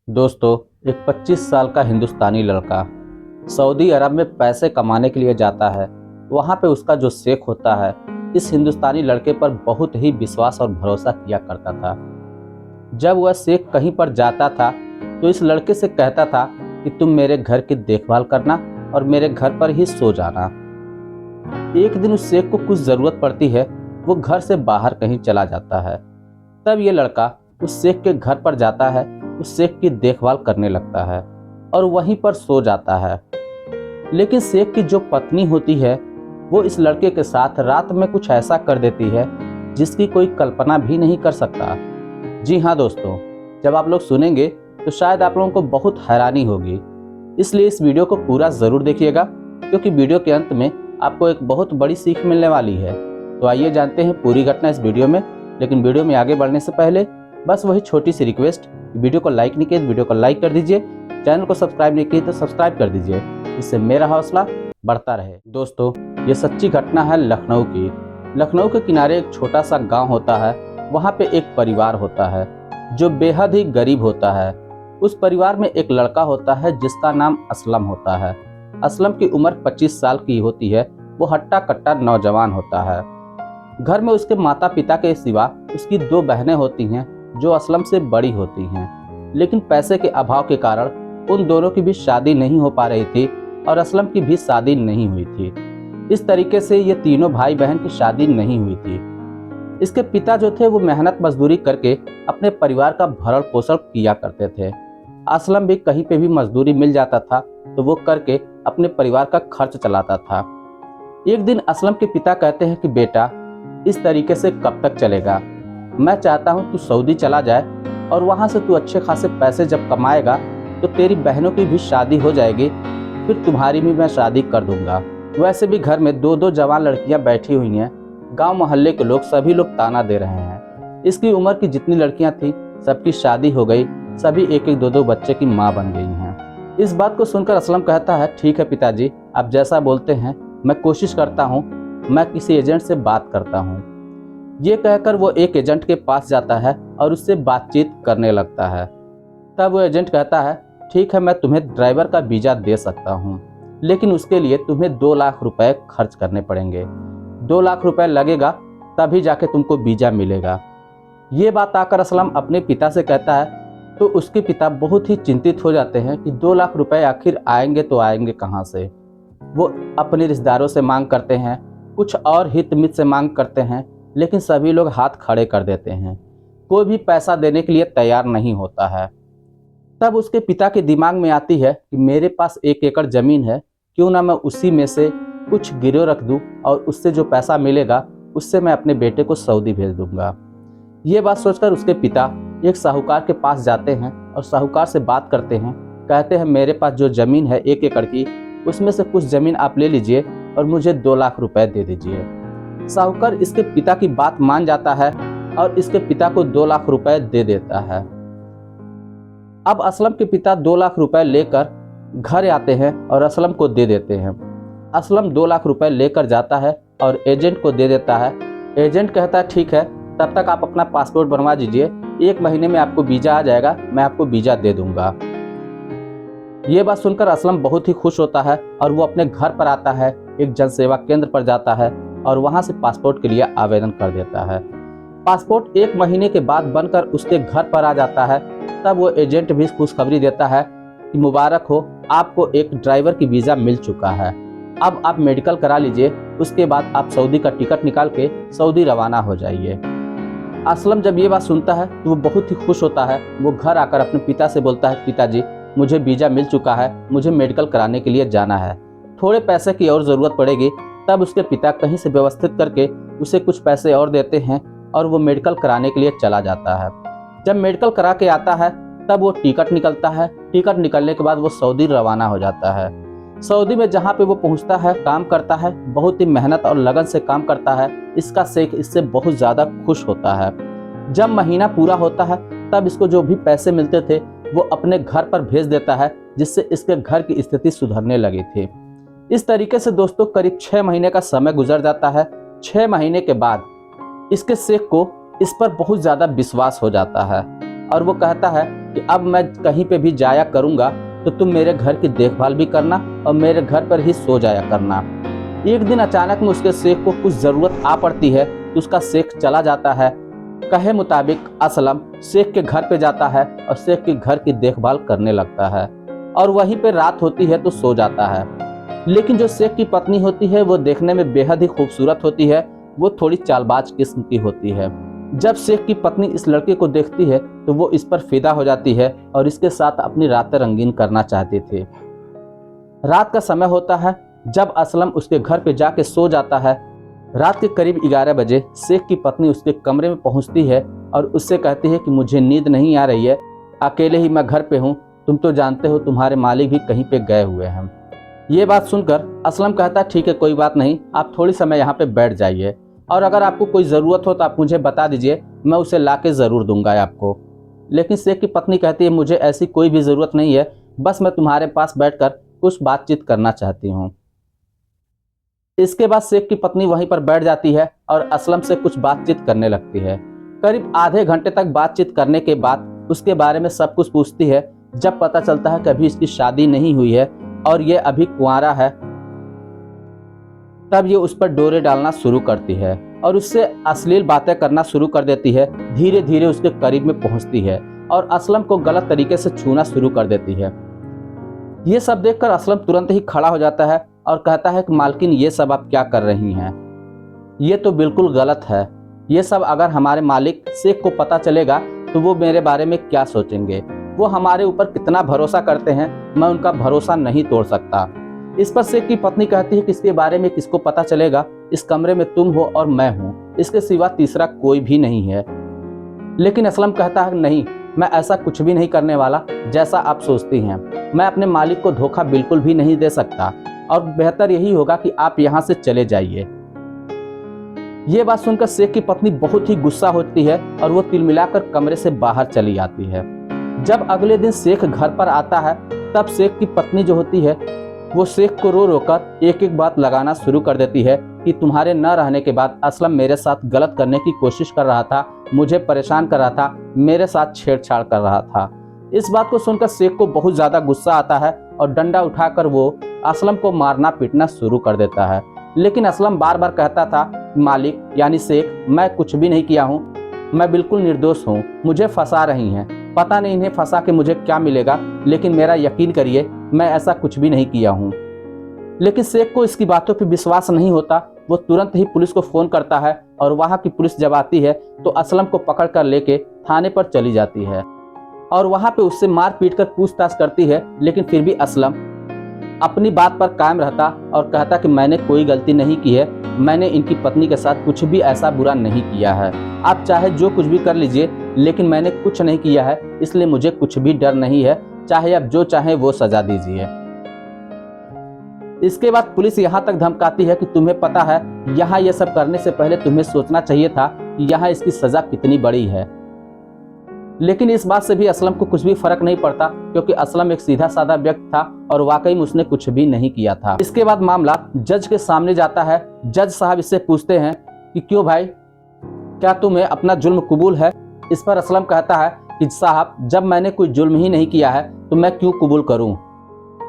दोस्तों, एक 25 साल का हिंदुस्तानी लड़का सऊदी अरब में पैसे कमाने के लिए जाता है। वहाँ पे उसका जो शेख होता है, इस हिंदुस्तानी लड़के पर बहुत ही विश्वास और भरोसा किया करता था। जब वह शेख कहीं पर जाता था तो इस लड़के से कहता था कि तुम मेरे घर की देखभाल करना और मेरे घर पर ही सो जाना। एक दिन उस शेख को कुछ ज़रूरत पड़ती है, वो घर से बाहर कहीं चला जाता है। तब ये लड़का उस शेख के घर पर जाता है, उस शेख की देखभाल करने लगता है और वहीं पर सो जाता है। लेकिन शेख की जो पत्नी होती है, वो इस लड़के के साथ रात में कुछ ऐसा कर देती है जिसकी कोई कल्पना भी नहीं कर सकता। जी हाँ दोस्तों, जब आप लोग सुनेंगे तो शायद आप लोगों को बहुत हैरानी होगी। इसलिए इस वीडियो को पूरा ज़रूर देखिएगा, क्योंकि वीडियो के अंत में आपको एक बहुत बड़ी सीख मिलने वाली है। तो आइए जानते हैं पूरी घटना इस वीडियो में। लेकिन वीडियो में आगे बढ़ने से पहले बस वही छोटी सी रिक्वेस्ट, वीडियो को लाइक नहीं किए तो वीडियो को लाइक कर दीजिए, चैनल को सब्सक्राइब नहीं किए तो सब्सक्राइब कर दीजिए, इससे मेरा हौसला बढ़ता रहे। दोस्तों, ये सच्ची घटना है लखनऊ की। लखनऊ के किनारे एक छोटा सा गांव होता है। वहाँ पे एक परिवार होता है जो बेहद ही गरीब होता है। उस परिवार में एक लड़का होता है जिसका नाम असलम होता है। असलम की उम्र 25 साल की होती है। वो हट्टा कट्टा नौजवान होता है। घर में उसके माता पिता के सिवा उसकी 2 बहनें होती हैं जो असलम से बड़ी होती हैं। लेकिन पैसे के अभाव के कारण उन दोनों की भी शादी नहीं हो पा रही थी और असलम की भी शादी नहीं हुई थी। इस तरीके से ये तीनों भाई बहन की शादी नहीं हुई थी। इसके पिता जो थे वो मेहनत मजदूरी करके अपने परिवार का भरण पोषण किया करते थे। असलम भी कहीं पे भी मजदूरी मिल जाता था तो वो करके अपने परिवार का खर्च चलाता था। एक दिन असलम के पिता कहते हैं कि बेटा, इस तरीके से कब तक चलेगा? मैं चाहता हूँ तू सऊदी चला जाए और वहाँ से तू अच्छे खासे पैसे जब कमाएगा तो तेरी बहनों की भी शादी हो जाएगी, फिर तुम्हारी भी मैं शादी कर दूंगा। वैसे भी घर में 2-2 जवान लड़कियाँ बैठी हुई हैं। गांव मोहल्ले के लोग सभी लोग ताना दे रहे हैं। इसकी उम्र की जितनी लड़कियाँ थीं सबकी शादी हो गई, सभी 1-1 2-2 बच्चे की माँ बन गई हैं। इस बात को सुनकर असलम कहता है, ठीक है पिताजी, आप जैसा बोलते हैं मैं कोशिश करता हूँ, मैं किसी एजेंट से बात करता हूँ। ये कहकर वो एक एजेंट के पास जाता है और उससे बातचीत करने लगता है। तब वो एजेंट कहता है, ठीक है, मैं तुम्हें ड्राइवर का वीज़ा दे सकता हूँ, लेकिन उसके लिए तुम्हें 2 लाख रुपए खर्च करने पड़ेंगे। 2 लाख रुपए लगेगा तभी जाके तुमको वीज़ा मिलेगा। ये बात आकर असलम अपने पिता से कहता है तो उसके पिता बहुत ही चिंतित हो जाते हैं कि 2 लाख रुपए आखिर आएंगे तो आएंगे कहाँ से। वो अपने रिश्तेदारों से मांग करते हैं, कुछ और हित मित से मांग करते हैं, लेकिन सभी लोग हाथ खड़े कर देते हैं। कोई भी पैसा देने के लिए तैयार नहीं होता है। तब उसके पिता के दिमाग में आती है कि मेरे पास 1 एकड़ ज़मीन है, क्यों ना मैं उसी में से कुछ गिरवी रख दूं और उससे जो पैसा मिलेगा उससे मैं अपने बेटे को सऊदी भेज दूंगा। ये बात सोचकर उसके पिता एक साहूकार के पास जाते हैं और साहूकार से बात करते हैं। कहते हैं, मेरे पास जो ज़मीन है 1 एकड़ की, उसमें से कुछ ज़मीन आप ले लीजिए और मुझे 2 लाख रुपए दे दीजिए। साहूकार इसके पिता की बात मान जाता है और इसके पिता को 2 लाख रुपए दे देता है। अब असलम के पिता 2 लाख रुपए लेकर घर आते हैं और असलम को दे देते हैं। असलम 2 लाख रुपए लेकर जाता है और एजेंट को दे देता है। एजेंट कहता है, ठीक है, तब तक आप अपना पासपोर्ट बनवा दीजिए, 1 महीने में आपको वीज़ा आ जाएगा, मैं आपको वीज़ा दे दूंगा। ये बात सुनकर असलम बहुत ही खुश होता है और वो अपने घर पर आता है, एक जनसेवा केंद्र पर जाता है और वहाँ से पासपोर्ट के लिए आवेदन कर देता है। पासपोर्ट 1 महीने के बाद बनकर उसके घर पर आ जाता है। तब वो एजेंट भी खुशखबरी देता है कि मुबारक हो, आपको एक ड्राइवर की वीज़ा मिल चुका है, अब आप मेडिकल करा लीजिए, उसके बाद आप सऊदी का टिकट निकाल के सऊदी रवाना हो जाइए। असलम जब ये बात सुनता है तो वो बहुत ही खुश होता है। वो घर आकर अपने पिता से बोलता है, पिताजी, मुझे वीज़ा मिल चुका है, मुझे मेडिकल कराने के लिए जाना है, थोड़े पैसे की और ज़रूरत पड़ेगी। तब उसके पिता कहीं से व्यवस्थित करके उसे कुछ पैसे और देते हैं और वो मेडिकल कराने के लिए चला जाता है। जब मेडिकल करा के आता है तब वो टिकट निकलता है। टिकट निकलने के बाद वो सऊदी रवाना हो जाता है। सऊदी में जहाँ पे वो पहुँचता है, काम करता है, बहुत ही मेहनत और लगन से काम करता है। इसका शेख इससे बहुत ज़्यादा खुश होता है। जब महीना पूरा होता है तब इसको जो भी पैसे मिलते थे वो अपने घर पर भेज देता है, जिससे इसके घर की स्थिति सुधरने लगी थी। इस तरीके से दोस्तों करीब 6 महीने का समय गुजर जाता है। 6 महीने के बाद इसके शेख को इस पर बहुत ज़्यादा विश्वास हो जाता है और वो कहता है कि अब मैं कहीं पे भी जाया करूँगा तो तुम मेरे घर की देखभाल भी करना और मेरे घर पर ही सो जाया करना। एक दिन अचानक में उसके शेख को कुछ ज़रूरत आ पड़ती है तो उसका शेख चला जाता है। कहे मुताबिक असलम शेख के घर पे जाता है और शेख के घर की देखभाल करने लगता है और वहीं पे रात होती है तो सो जाता है। लेकिन जो शेख की पत्नी होती है वो देखने में बेहद ही खूबसूरत होती है, वो थोड़ी चालबाज किस्म की होती है। जब शेख की पत्नी इस लड़के को देखती है तो वो इस पर फिदा हो जाती है और इसके साथ अपनी रातें रंगीन करना चाहती थी। रात का समय होता है जब असलम उसके घर पे जाके सो जाता है। रात के करीब 11 बजे शेख की पत्नी उसके कमरे में पहुंचती है और उससे कहती है कि मुझे नींद नहीं आ रही है, अकेले ही मैं घर पे हूँ, तुम तो जानते हो तुम्हारे मालिक भी कहीं पे गए हुए हैं। ये बात सुनकर असलम कहता है ठीक है कोई बात नहीं, आप थोड़ी समय यहाँ पे बैठ जाइए और अगर आपको कोई ज़रूरत हो तो आप मुझे बता दीजिए, मैं उसे ला के ज़रूर दूंगा आपको। लेकिन शेख की पत्नी कहती है मुझे ऐसी कोई भी ज़रूरत नहीं है, बस मैं तुम्हारे पास बैठकर कुछ बातचीत करना चाहती हूँ। इसके बाद शेख की पत्नी वहीं पर बैठ जाती है और असलम से कुछ बातचीत करने लगती है। करीब आधे घंटे तक बातचीत करने के बाद उसके बारे में सब कुछ पूछती है। जब पता चलता है कि अभी इसकी शादी नहीं हुई है और ये अभी कुंवारा है, तब ये उस पर डोरे डालना शुरू करती है और उससे अश्लील बातें करना शुरू कर देती है। धीरे धीरे उसके करीब में पहुंचती है और असलम को गलत तरीके से छूना शुरू कर देती है। ये सब देखकर असलम तुरंत ही खड़ा हो जाता है और कहता है कि मालकिन ये सब आप क्या कर रही हैं, ये तो बिल्कुल गलत है। ये सब अगर हमारे मालिक शेख को पता चलेगा तो वो मेरे बारे में क्या सोचेंगे, वो हमारे ऊपर कितना भरोसा करते हैं, मैं उनका भरोसा नहीं तोड़ सकता। इस पर शेख की पत्नी कहती है कि इसके बारे में किसको पता चलेगा, इस कमरे में तुम हो और मैं हूँ, इसके सिवा तीसरा कोई भी नहीं है। लेकिन असलम कहता है नहीं, मैं ऐसा कुछ भी नहीं करने वाला जैसा आप सोचती हैं। मैं अपने मालिक को धोखा बिल्कुल भी नहीं दे सकता और बेहतर यही होगा कि आप यहाँ से चले जाइए। ये बात सुनकर शेख की पत्नी बहुत ही गुस्सा होती है और वो तिलमिलाकर कमरे से बाहर चली आती है। जब अगले दिन शेख घर पर आता है तब शेख की पत्नी जो होती है वो शेख को रो रो कर एक एक बात लगाना शुरू कर देती है कि तुम्हारे न रहने के बाद असलम मेरे साथ गलत करने की कोशिश कर रहा था, मुझे परेशान कर रहा था, मेरे साथ छेड़छाड़ कर रहा था। इस बात को सुनकर शेख को बहुत ज़्यादा गुस्सा आता है और डंडा उठाकर वो असलम को मारना पीटना शुरू कर देता है। लेकिन असलम बार बार कहता था मालिक यानी शेख, मैं कुछ भी नहीं किया हूँ, मैं बिल्कुल निर्दोष हूँ, मुझे फंसा रही हैं, पता नहीं इन्हें फंसा के मुझे क्या मिलेगा, लेकिन मेरा यकीन करिए मैं ऐसा कुछ भी नहीं किया हूँ। लेकिन शेख को इसकी बातों पर विश्वास नहीं होता। वो तुरंत ही पुलिस को फ़ोन करता है और वहाँ की पुलिस जब आती है तो असलम को पकड़ कर लेके थाने पर चली जाती है और वहाँ पे उससे मार पीट कर पूछताछ करती है। लेकिन फिर भी असलम अपनी बात पर कायम रहता और कहता कि मैंने कोई गलती नहीं की है, मैंने इनकी पत्नी के साथ कुछ भी ऐसा बुरा नहीं किया है, आप चाहे जो कुछ भी कर लीजिए, लेकिन मैंने कुछ नहीं किया है, इसलिए मुझे कुछ भी डर नहीं है, चाहे आप जो चाहें वो सजा दीजिए। इसके बाद पुलिस यहाँ तक धमकाती है कि तुम्हें पता है यहाँ ये सब करने से पहले तुम्हें सोचना चाहिए था कि यहाँ इसकी सजा कितनी बड़ी है। लेकिन इस बात से भी असलम को कुछ भी फर्क नहीं पड़ता क्योंकि असलम एक सीधा साधा व्यक्ति था और वाकई में उसने कुछ भी नहीं किया था। इसके बाद मामला जज के सामने जाता है। जज साहब इससे पूछते हैं कि क्यों भाई, क्या तुम्हें अपना जुल्म कबूल है? इस पर असलम कहता है कि साहब जब मैंने कोई जुल्म ही नहीं किया है तो मैं क्यों कबूल करूं।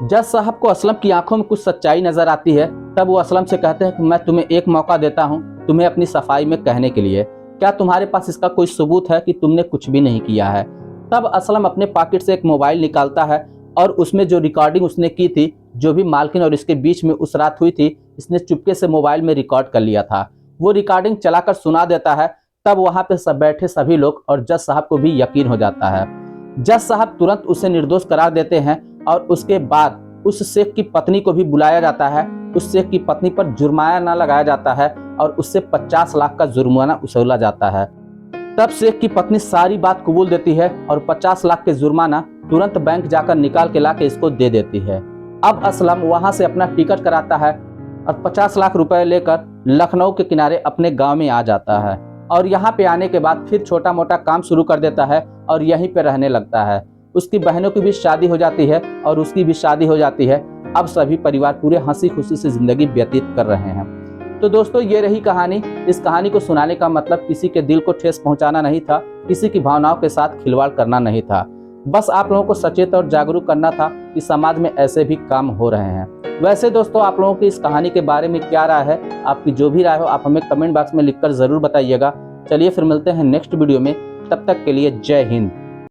जज साहब को असलम की आंखों में कुछ सच्चाई नजर आती है। तब वो असलम से कहते हैं कि मैं तुम्हें एक मौका देता हूं तुम्हें अपनी सफाई में कहने के लिए, क्या तुम्हारे पास इसका कोई सबूत है कि तुमने कुछ भी नहीं किया है? तब असलम अपने पॉकेट से एक मोबाइल निकालता है और उसमें जो रिकॉर्डिंग उसने की थी, जो भी मालकिन और इसके बीच में उस रात हुई थी, इसने चुपके से मोबाइल में रिकॉर्ड कर लिया था। वो रिकॉर्डिंग चलाकर सुना देता है। तब वहाँ पे सब बैठे सभी लोग और जज साहब को भी यकीन हो जाता है। जज साहब तुरंत उसे निर्दोष करार देते हैं और उसके बाद उस शेख की पत्नी को भी बुलाया जाता है। उस शेख की पत्नी पर जुर्माना लगाया जाता है और उससे 50 लाख का जुर्माना वसूला जाता है। तब शेख की पत्नी सारी बात कबूल देती है और 50 लाख के जुर्माना तुरंत बैंक जाकर निकाल के लाके इसको दे देती है। अब असलम वहां से अपना टिकट कराता है और 50 लाख रुपए लेकर लखनऊ के किनारे अपने गांव में आ जाता है और यहाँ पे आने के बाद फिर छोटा मोटा काम शुरू कर देता है और यहीं पे रहने लगता है। उसकी बहनों की भी शादी हो जाती है और उसकी भी शादी हो जाती है। अब सभी परिवार पूरे हंसी खुशी से जिंदगी व्यतीत कर रहे हैं। तो दोस्तों ये रही कहानी। इस कहानी को सुनाने का मतलब किसी के दिल को ठेस पहुंचाना नहीं था, किसी की भावनाओं के साथ खिलवाड़ करना नहीं था। बस आप लोगों को सचेत और जागरूक करना था कि समाज में ऐसे भी काम हो रहे हैं। वैसे दोस्तों, आप लोगों की इस कहानी के बारे में क्या राय है? आपकी जो भी राय हो आप हमें कमेंट बॉक्स में लिखकर ज़रूर बताइएगा। चलिए फिर मिलते हैं नेक्स्ट वीडियो में, तब तक के लिए जय हिंद।